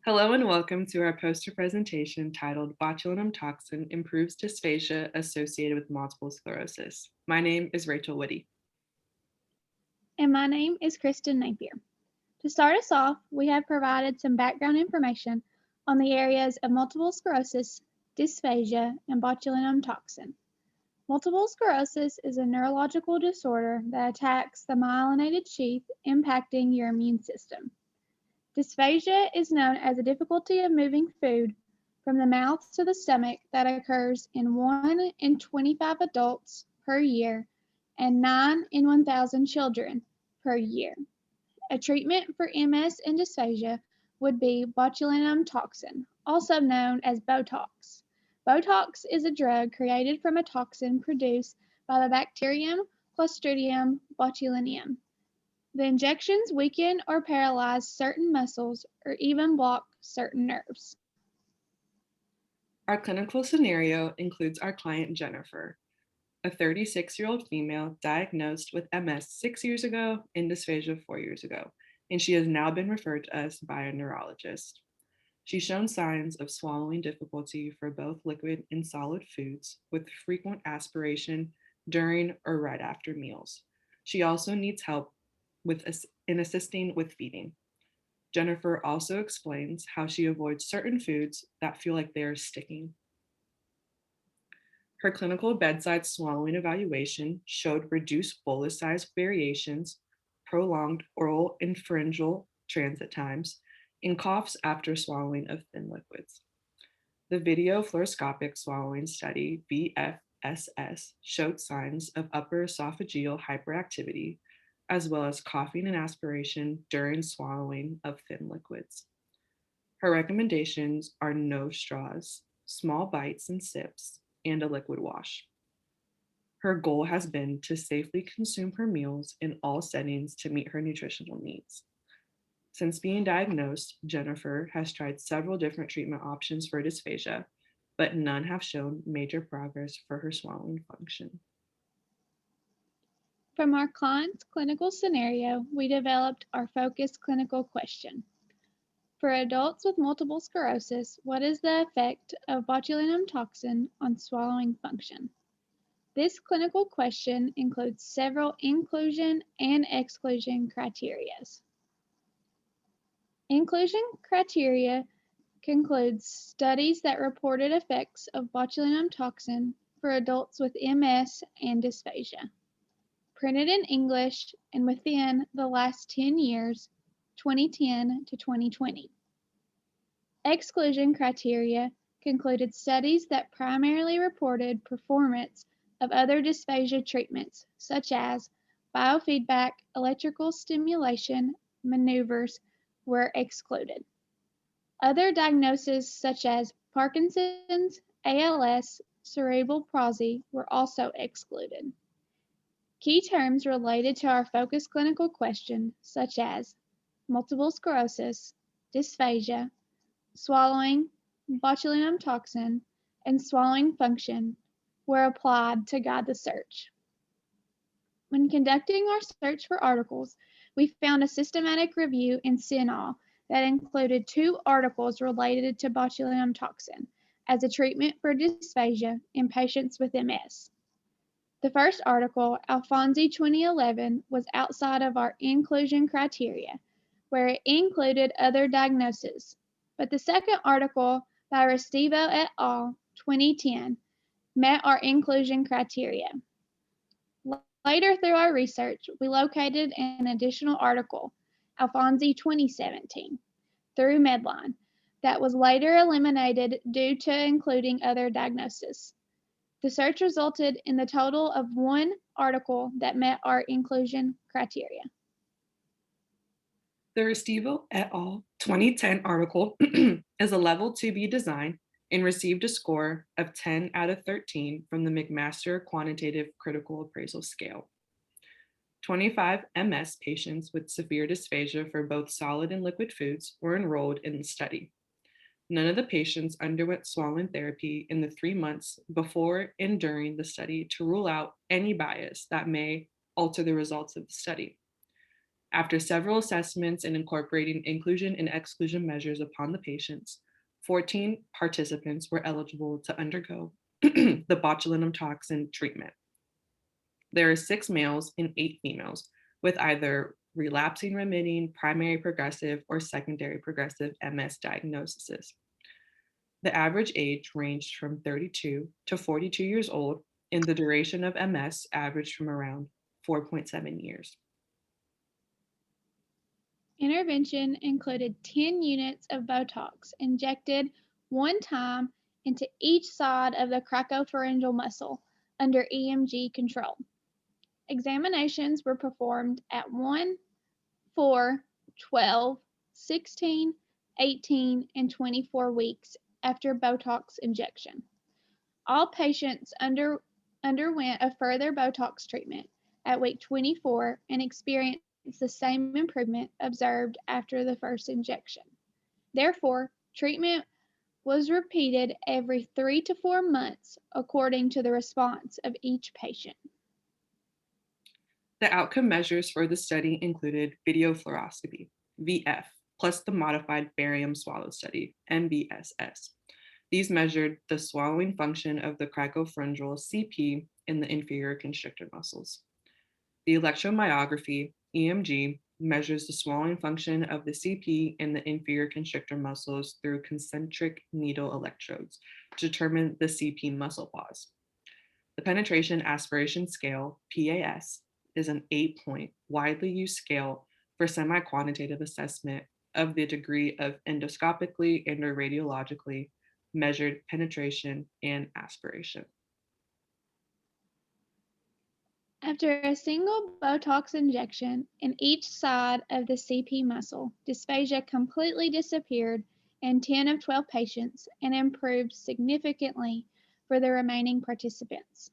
Hello and welcome to our poster presentation titled Botulinum Toxin Improves Dysphagia Associated with Multiple Sclerosis. My name is Rachel Woody. And my name is Kristen Napier. To start us off, we have provided some background information on the areas of multiple sclerosis, dysphagia, and botulinum toxin. Multiple sclerosis is a neurological disorder that attacks the myelinated sheath, impacting your immune system. Dysphagia is known as a difficulty of moving food from the mouth to the stomach that occurs in 1 in 25 adults per year and 9 in 1,000 children per year. A treatment for MS and dysphagia would be botulinum toxin, also known as Botox. Botox is a drug created from a toxin produced by the bacterium Clostridium botulinum. The injections weaken or paralyze certain muscles or even block certain nerves. Our clinical scenario includes our client Jennifer, a 36-year-old female diagnosed with MS 6 years ago and dysphagia 4 years ago, and she has now been referred to us by a neurologist. She's shown signs of swallowing difficulty for both liquid and solid foods, with frequent aspiration during or right after meals. She also needs help in assisting with feeding. Jennifer also explains how she avoids certain foods that feel like they are sticking. Her clinical bedside swallowing evaluation showed reduced bolus size variations, prolonged oral and pharyngeal transit times, and coughs after swallowing of thin liquids. The video fluoroscopic swallowing study, VFSS, showed signs of upper esophageal hyperactivity, as well as coughing and aspiration during swallowing of thin liquids. Her recommendations are no straws, small bites and sips, and a liquid wash. Her goal has been to safely consume her meals in all settings to meet her nutritional needs. Since being diagnosed, Jennifer has tried several different treatment options for dysphagia, but none have shown major progress for her swallowing function. From our client's clinical scenario, we developed our focused clinical question. For adults with multiple sclerosis, what is the effect of botulinum toxin on swallowing function? This clinical question includes several inclusion and exclusion criteria. Inclusion criteria concludes studies that reported effects of botulinum toxin for adults with MS and dysphagia, printed in English and within the last 10 years, 2010 to 2020. Exclusion criteria concluded studies that primarily reported performance of other dysphagia treatments, such as biofeedback, electrical stimulation, maneuvers, were excluded. Other diagnoses such as Parkinson's, ALS, cerebral palsy were also excluded. Key terms related to our focus clinical question, such as multiple sclerosis, dysphagia, swallowing, botulinum toxin, and swallowing function, were applied to guide the search. When conducting our search for articles, we found a systematic review in CINAHL that included 2 articles related to botulinum toxin as a treatment for dysphagia in patients with MS. The first article, Alfonsi 2011, was outside of our inclusion criteria, where it included other diagnoses. But the second article by Restivo et al. 2010 met our inclusion criteria. Later through our research, we located an additional article, Alfonsi 2017, through Medline, that was later eliminated due to including other diagnoses. The search resulted in the total of 1 article that met our inclusion criteria. The Restivo et al. 2010 article is a level 2B design and received a score of 10 out of 13 from the McMaster Quantitative Critical Appraisal Scale. 25 MS patients with severe dysphagia for both solid and liquid foods were enrolled in the study. None of the patients underwent swallowing therapy in the 3 months before and during the study to rule out any bias that may alter the results of the study. After several assessments and incorporating inclusion and exclusion measures upon the patients, 14 participants were eligible to undergo the botulinum toxin treatment. There are 6 males and 8 females with either relapsing remitting, primary progressive, or secondary progressive MS diagnoses. The average age ranged from 32 to 42 years old, and the duration of MS averaged from around 4.7 years. Intervention included 10 units of Botox injected one time into each side of the cricopharyngeal muscle under EMG control. Examinations were performed at 1, 4, 12, 16, 18, and 24 weeks after Botox injection. All patients underwent a further Botox treatment at week 24 and experienced the same improvement observed after the first injection. Therefore, treatment was repeated every 3 to 4 months according to the response of each patient. The outcome measures for the study included video fluoroscopy, VF, plus the modified barium swallow study, MBSS. These measured the swallowing function of the cricopharyngeal CP in the inferior constrictor muscles. The electromyography, EMG, measures the swallowing function of the CP in the inferior constrictor muscles through concentric needle electrodes to determine the CP muscle pause. The penetration aspiration scale, PAS, is an 8-point, widely used scale for semi-quantitative assessment of the degree of endoscopically and or radiologically measured penetration and aspiration. After a single Botox injection in each side of the CP muscle, dysphagia completely disappeared in 10 of 12 patients and improved significantly for the remaining participants.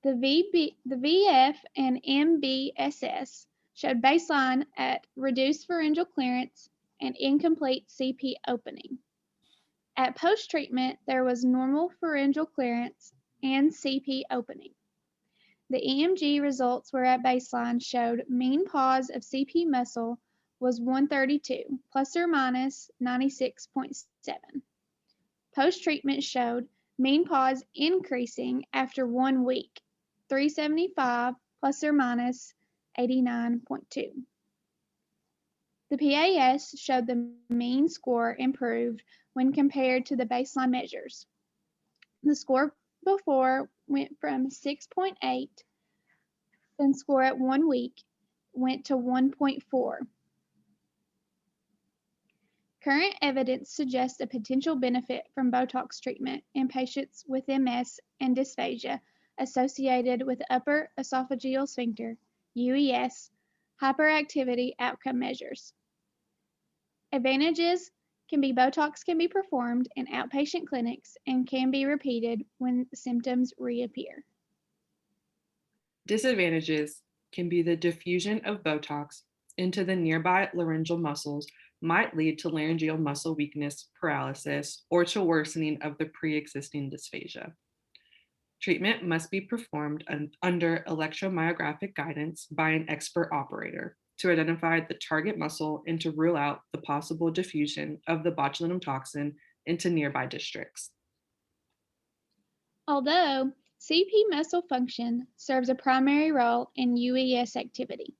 The VF and MBSS showed baseline at reduced pharyngeal clearance and incomplete CP opening. At post-treatment, there was normal pharyngeal clearance and CP opening. The EMG results were at baseline showed mean pause of CP muscle was 132, plus or minus 96.7. Post-treatment showed mean pause increasing after 1 week, 375 plus or minus 89.2. The PAS showed the mean score improved when compared to the baseline measures. The score before went from 6.8 and score at 1 week went to 1.4. Current evidence suggests a potential benefit from Botox treatment in patients with MS and dysphagia associated with upper esophageal sphincter, UES, hyperactivity outcome measures. Advantages Botox can be performed in outpatient clinics and can be repeated when symptoms reappear. Disadvantages can be the diffusion of Botox into the nearby laryngeal muscles might lead to laryngeal muscle weakness, paralysis, or to worsening of the pre-existing dysphagia. Treatment must be performed under electromyographic guidance by an expert operator to identify the target muscle and to rule out the possible diffusion of the botulinum toxin into nearby districts. Although CP muscle function serves a primary role in UES activity,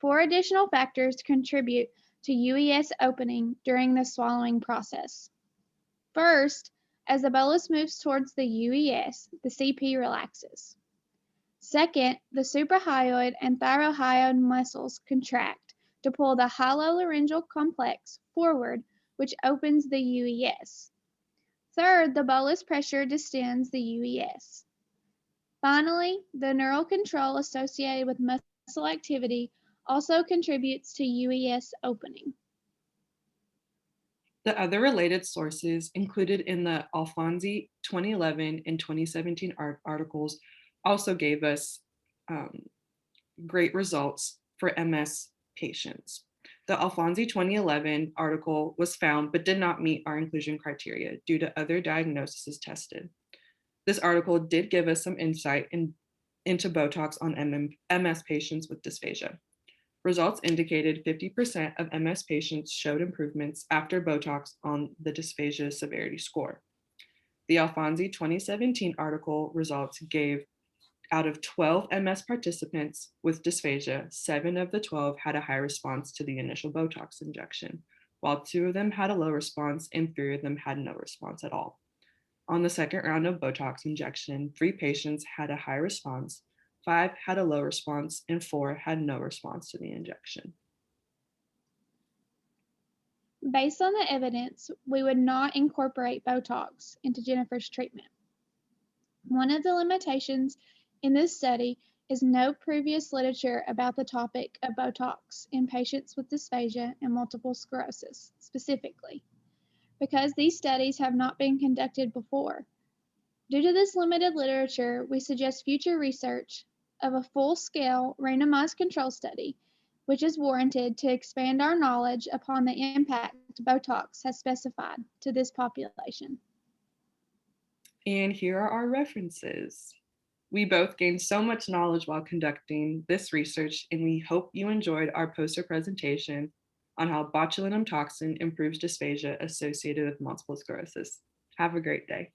4 additional factors contribute to UES opening during the swallowing process. First, as the bolus moves towards the UES, the CP relaxes. Second, the suprahyoid and thyrohyoid muscles contract to pull the hyalolaryngeal complex forward, which opens the UES. Third, the bolus pressure distends the UES. Finally, the neural control associated with muscle activity also contributes to UES opening. The other related sources included in the Alfonsi 2011 and 2017 articles also gave us great results for MS patients. The Alfonsi 2011 article was found but did not meet our inclusion criteria due to other diagnoses tested. This article did give us some insight into Botox on MS patients with dysphagia. Results indicated 50% of MS patients showed improvements after Botox on the dysphagia severity score. The Alfonsi 2017 article results gave out of 12 MS participants with dysphagia, 7 of the 12 had a high response to the initial Botox injection, while 2 of them had a low response and 3 of them had no response at all. On the second round of Botox injection, 3 patients had a high response, 5 had a low response, and 4 had no response to the injection. Based on the evidence, we would not incorporate Botox into Jennifer's treatment. One of the limitations in this study is no previous literature about the topic of Botox in patients with dysphagia and multiple sclerosis specifically, because these studies have not been conducted before. Due to this limited literature, we suggest future research of a full-scale randomized control study, which is warranted to expand our knowledge upon the impact Botox has specified to this population. And here are our references. We both gained so much knowledge while conducting this research, and we hope you enjoyed our poster presentation on how botulinum toxin improves dysphagia associated with multiple sclerosis. Have a great day.